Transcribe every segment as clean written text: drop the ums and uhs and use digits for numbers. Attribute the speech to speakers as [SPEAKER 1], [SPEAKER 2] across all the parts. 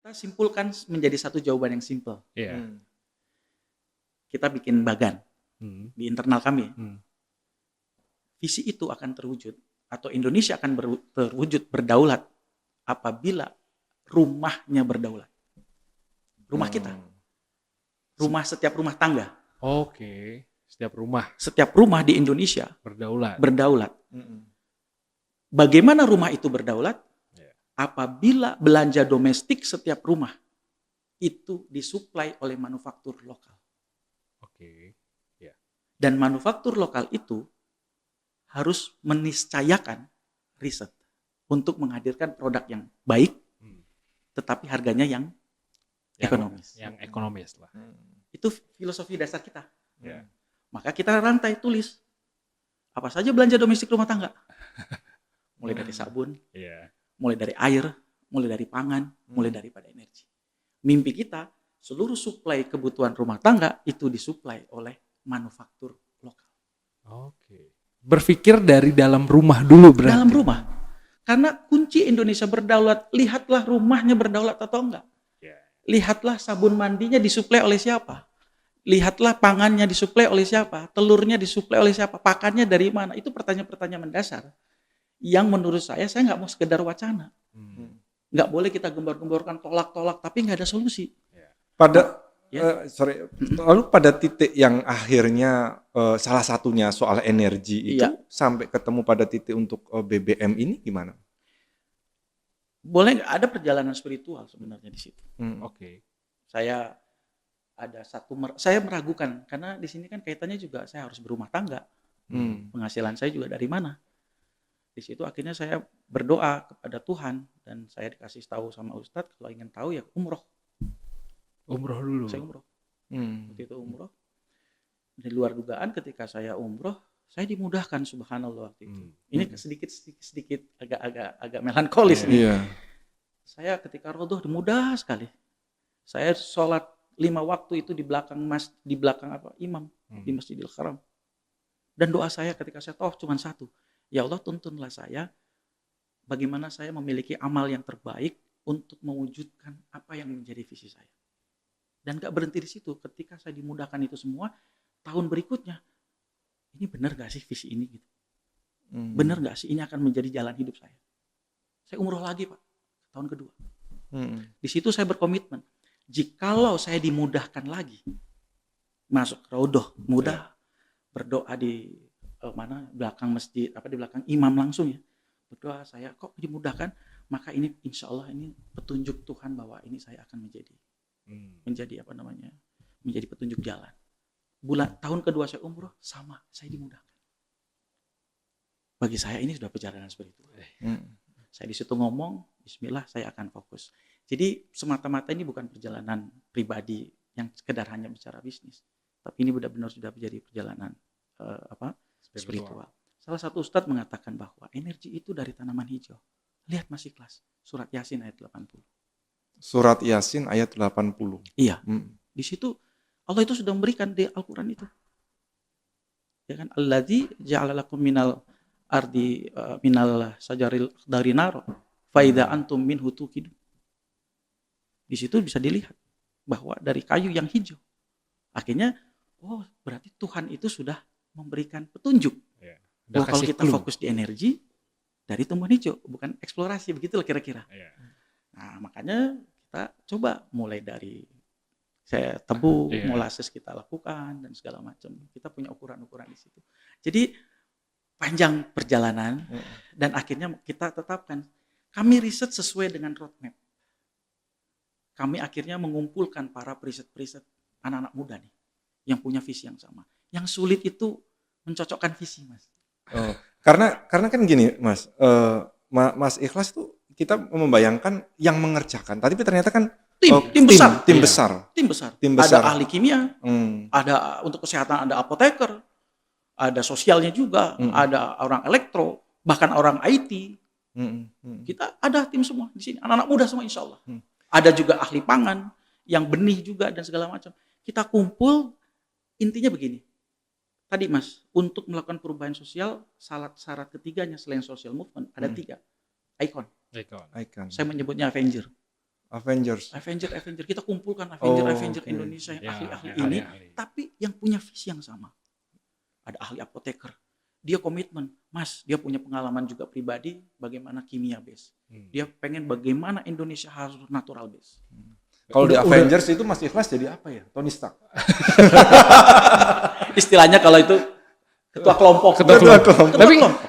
[SPEAKER 1] Kita simpulkan menjadi satu jawaban yang simpel.
[SPEAKER 2] Iya.
[SPEAKER 1] Kita bikin bagan di internal kami. Visi itu akan terwujud atau Indonesia akan terwujud berdaulat apabila rumahnya berdaulat. Rumah kita. Rumah setiap rumah tangga.
[SPEAKER 2] Oke.
[SPEAKER 1] Setiap rumah di Indonesia berdaulat. Bagaimana rumah itu berdaulat? Apabila belanja domestik setiap rumah itu disuplai oleh manufaktur lokal.
[SPEAKER 2] Oke. Ya.
[SPEAKER 1] Dan manufaktur lokal itu harus meniscayakan riset untuk menghadirkan produk yang baik, tetapi harganya yang ekonomis.
[SPEAKER 2] Yang ekonomis lah.
[SPEAKER 1] Itu filosofi dasar kita.
[SPEAKER 2] Ya.
[SPEAKER 1] Maka kita rantai tulis apa saja belanja domestik rumah tangga. Mulai dari sabun, mulai dari air, mulai dari pangan, mulai daripada energi. Mimpi kita, seluruh suplai kebutuhan rumah tangga itu disuplai oleh manufaktur lokal.
[SPEAKER 2] Oke. Berpikir dari dalam rumah dulu berarti.
[SPEAKER 1] Dalam rumah. Karena kunci Indonesia berdaulat, lihatlah rumahnya berdaulat atau enggak. Lihatlah sabun mandinya disuplai oleh siapa. Lihatlah pangannya disuplai oleh siapa. Telurnya disuplai oleh siapa. Pakannya dari mana. Itu pertanyaan-pertanyaan mendasar. Yang menurut saya nggak mau sekedar wacana. Nggak boleh kita gembor-gemborkan tolak-tolak, tapi nggak ada solusi.
[SPEAKER 3] Lalu pada titik yang akhirnya salah satunya soal energi itu sampai ketemu pada titik untuk BBM ini gimana?
[SPEAKER 1] Boleh, ada perjalanan spiritual sebenarnya di situ.
[SPEAKER 2] Oke.
[SPEAKER 1] Saya meragukan karena di sini kan kaitannya juga saya harus berumah tangga. Penghasilan saya juga dari mana? Di situ akhirnya saya berdoa kepada Tuhan dan saya dikasih tahu sama Ustadz kalau ingin tahu ya umroh.
[SPEAKER 2] Umroh dulu.
[SPEAKER 1] Saya umroh. Waktu itu umroh. Di luar dugaan ketika saya umroh, saya dimudahkan subhanallah waktu itu. Ini sedikit agak melankolis nih. Saya ketika rodoh mudah sekali. Saya sholat 5 waktu itu di belakang imam di Masjidil Haram. Dan doa saya ketika saya tawaf cuma satu. Ya Allah, tuntunlah saya bagaimana saya memiliki amal yang terbaik untuk mewujudkan apa yang menjadi visi saya. Dan gak berhenti di situ. Ketika saya dimudahkan itu semua, tahun berikutnya, ini benar gak sih visi ini? Gitu. Benar gak sih ini akan menjadi jalan hidup saya? Saya umroh lagi Pak, tahun kedua. Di situ saya berkomitmen, jikalau saya dimudahkan lagi, masuk ke raudhah, mudah berdoa di belakang masjid, di belakang imam langsung ya, berdoa saya kok dimudahkan, maka ini insya Allah ini petunjuk Tuhan bahwa ini saya akan menjadi menjadi petunjuk jalan. Tahun kedua saya umroh sama, saya dimudahkan. Bagi saya ini sudah perjalanan spiritual. Saya di situ ngomong, Bismillah saya akan fokus. Jadi semata-mata ini bukan perjalanan pribadi yang sekedar hanya bicara bisnis, tapi ini benar-benar sudah menjadi perjalanan spiritual. Salah satu ustadz mengatakan bahwa energi itu dari tanaman hijau. Lihat Mas Ikhlas, surat Yasin ayat 80.
[SPEAKER 3] Surat Yasin ayat 80.
[SPEAKER 1] Iya. Di situ Allah itu sudah memberikan di Al-Qur'an itu. Ya kan? Alladzi ja'ala lakum minal ardi minal sajaril dari nar fa idza antum minhu tuqidun. Di situ bisa dilihat bahwa dari kayu yang hijau. Akhirnya berarti Tuhan itu sudah memberikan petunjuk. Bahwa kalau kita fokus di energi dari tumbuhan hijau, bukan eksplorasi, begitulah kira-kira. Nah, makanya kita coba mulai dari saya tebu, molases kita lakukan dan segala macam. Kita punya ukuran-ukuran di situ. Jadi panjang perjalanan dan akhirnya kita tetapkan kami riset sesuai dengan roadmap. Kami akhirnya mengumpulkan para periset-periset anak-anak muda nih yang punya visi yang sama. Yang sulit itu mencocokkan visi, Mas.
[SPEAKER 3] Karena kan gini, Mas. Mas Ikhlas tuh kita membayangkan yang mengerjakan. Tapi ternyata kan tim besar.
[SPEAKER 1] Ada ahli kimia, ada untuk kesehatan ada apoteker, ada sosialnya juga, ada orang elektro, bahkan orang IT. Kita ada tim semua di sini, anak-anak muda semua insya Allah. Ada juga ahli pangan, yang benih juga dan segala macam. Kita kumpul, intinya begini. Tadi Mas, untuk melakukan perubahan sosial, syarat ketiganya selain social movement, ada 3. Icon. Saya menyebutnya Avenger.
[SPEAKER 3] Avengers.
[SPEAKER 1] Avenger kita kumpulkan Avenger
[SPEAKER 3] oke.
[SPEAKER 1] Indonesia yang
[SPEAKER 2] Ya,
[SPEAKER 1] ahli-ahli
[SPEAKER 2] ya,
[SPEAKER 1] ini,
[SPEAKER 2] ahli-ahli.
[SPEAKER 1] tapi yang punya visi yang sama. Ada ahli apoteker, dia komitmen, Mas, dia punya pengalaman juga pribadi bagaimana kimia base. Dia pengen bagaimana Indonesia harus natural base.
[SPEAKER 3] Kalau di Avengers itu Mas Ikhlas jadi apa ya? Tony Stark.
[SPEAKER 1] Istilahnya kalau itu ketua kelompok.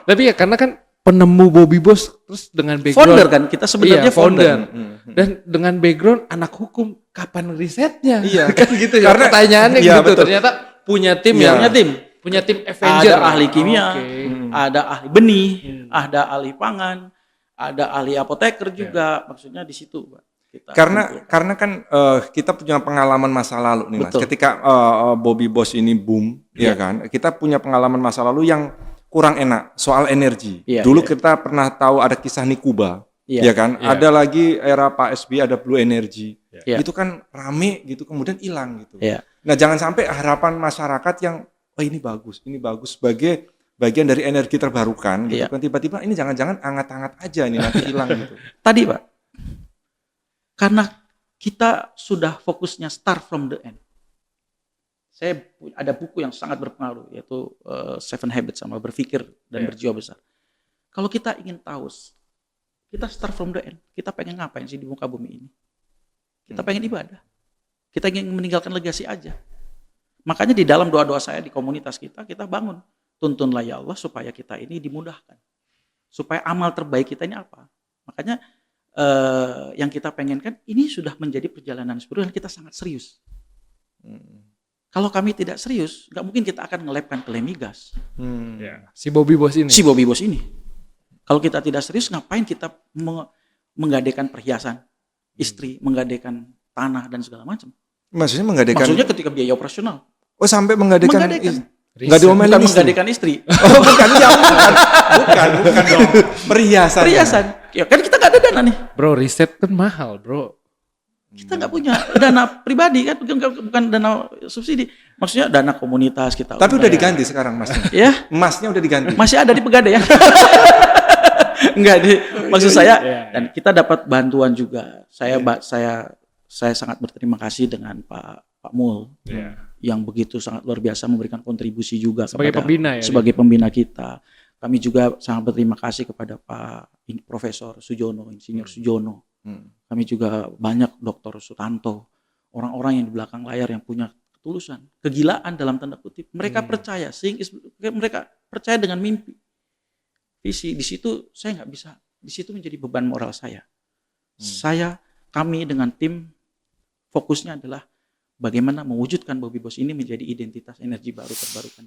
[SPEAKER 2] Tapi ya karena kan penemu Bobby Boss terus dengan background
[SPEAKER 1] Founder kan, kita sebenarnya
[SPEAKER 2] Iya, founder.
[SPEAKER 1] founder.
[SPEAKER 2] Dan dengan background anak hukum, kapan risetnya?
[SPEAKER 3] Iya.
[SPEAKER 2] Kan gitu ya.
[SPEAKER 3] Karena-
[SPEAKER 2] Pertanyaannya
[SPEAKER 3] iya,
[SPEAKER 2] gitu.
[SPEAKER 3] betul.
[SPEAKER 2] Ternyata punya tim
[SPEAKER 3] Iya.
[SPEAKER 2] punya tim Avenger.
[SPEAKER 1] Ada ahli kimia,
[SPEAKER 2] Oke.
[SPEAKER 1] ada ahli benih, ada ahli pangan, ada ahli apoteker juga. Maksudnya di situ, Pak. Kita kumpulkan.
[SPEAKER 3] Karena kan kita punya pengalaman masa lalu nih Mas.
[SPEAKER 1] Betul.
[SPEAKER 3] Ketika Bobby Boss ini boom, ya kan? Kita punya pengalaman masa lalu yang kurang enak soal energi.
[SPEAKER 1] Iya,
[SPEAKER 3] Dulu
[SPEAKER 1] iya.
[SPEAKER 3] kita pernah tahu ada kisah Nikuba,
[SPEAKER 1] Iya,
[SPEAKER 3] ya kan?
[SPEAKER 2] iya.
[SPEAKER 3] Ada lagi era Pak SBY ada Blue Energy.
[SPEAKER 1] Iya.
[SPEAKER 3] Itu kan rame gitu kemudian hilang gitu.
[SPEAKER 1] Iya.
[SPEAKER 3] Nah, jangan sampai harapan masyarakat yang oh ini bagus sebagai bagian dari energi terbarukan gitu
[SPEAKER 1] Iya.
[SPEAKER 3] kan tiba-tiba ini jangan-jangan hangat-hangat aja ini nanti hilang gitu.
[SPEAKER 1] Tadi, Pak, karena kita sudah fokusnya start from the end. Saya ada buku yang sangat berpengaruh, yaitu Seven Habits sama berpikir dan berjiwa besar. Kalau kita ingin tahu, kita start from the end. Kita pengen ngapain sih di muka bumi ini? Kita pengen ibadah. Kita ingin meninggalkan legasi aja. Makanya di dalam doa-doa saya di komunitas kita bangun. Tuntunlah ya Allah supaya kita ini dimudahkan. Supaya amal terbaik kita ini apa? Makanya yang kita pengenkan ini sudah menjadi perjalanan spiritual dan kita sangat serius. Kalau kami tidak serius, nggak mungkin kita akan nge-lab-kan ke Lemigas.
[SPEAKER 2] Ya. Si Bobby Boss ini.
[SPEAKER 1] Si Bobby Boss ini. Kalau kita tidak serius, ngapain kita menggadaikan perhiasan istri, menggadaikan tanah dan segala macam.
[SPEAKER 3] Maksudnya menggadaikan
[SPEAKER 1] Maksudnya ketika biaya operasional.
[SPEAKER 3] oh sampai menggadaikan
[SPEAKER 1] Menggadaikan.
[SPEAKER 3] nggak diomelin
[SPEAKER 1] Bukan
[SPEAKER 3] istri.
[SPEAKER 1] menggadaikan istri.
[SPEAKER 3] Oh, bukan dong. Perhiasan.
[SPEAKER 1] Perhiasan. Ya kan kita nggak ada dana nih.
[SPEAKER 2] Bro, riset kan mahal, bro.
[SPEAKER 1] Kita nggak punya dana pribadi kan, bukan dana subsidi. Maksudnya dana komunitas kita.
[SPEAKER 3] Tapi udah
[SPEAKER 1] bayar.
[SPEAKER 3] diganti sekarang masnya.
[SPEAKER 1] Ya,
[SPEAKER 3] Emasnya udah diganti.
[SPEAKER 1] masih ada di Pegadaian. Enggak maksud saya dan kita dapat bantuan juga. Saya sangat berterima kasih dengan Pak Mul yang begitu sangat luar biasa memberikan kontribusi juga
[SPEAKER 2] Sebagai pembina ya.
[SPEAKER 1] sebagai pembina kita. Kami juga sangat berterima kasih kepada Pak Profesor Sujono, Insinyur Sujono. Kami juga banyak Dr. Sutanto, orang-orang yang di belakang layar yang punya ketulusan, kegilaan dalam tanda kutip. Mereka percaya, mereka percaya dengan mimpi, visi. Di situ saya nggak bisa, di situ menjadi beban moral saya. Kami dengan tim fokusnya adalah bagaimana mewujudkan Bobby Boss ini menjadi identitas energi baru terbarukan.